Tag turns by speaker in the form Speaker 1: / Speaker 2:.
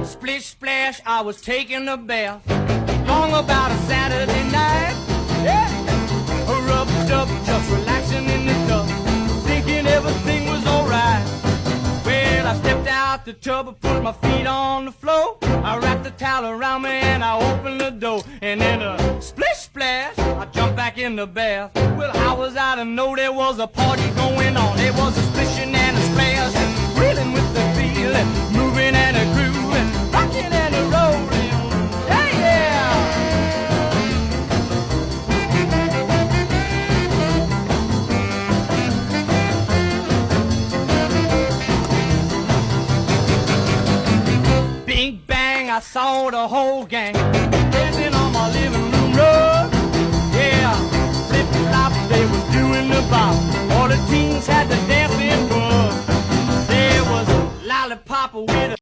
Speaker 1: Splish splash, I was taking a bath. Long about a Saturday night. Yeah. Rubbed up, just relaxing in the tub, thinking everything was alright. Well, I stepped out the tub and put my feet on the floor. I wrapped the towel around me and I opened the door. And then a splish splash, I jumped back in the bath. Well, how was I to know there was a party going on? There was a splishing and a splash, and reeling with the feeling, moving and a grooving, rocking and a rolling. Yeah, yeah. Bing bang, I saw the whole gang dancing on my living room rug. Yeah, flip flop, they was doing the bop. All the teens had the dancing bug. There was a lollipop with a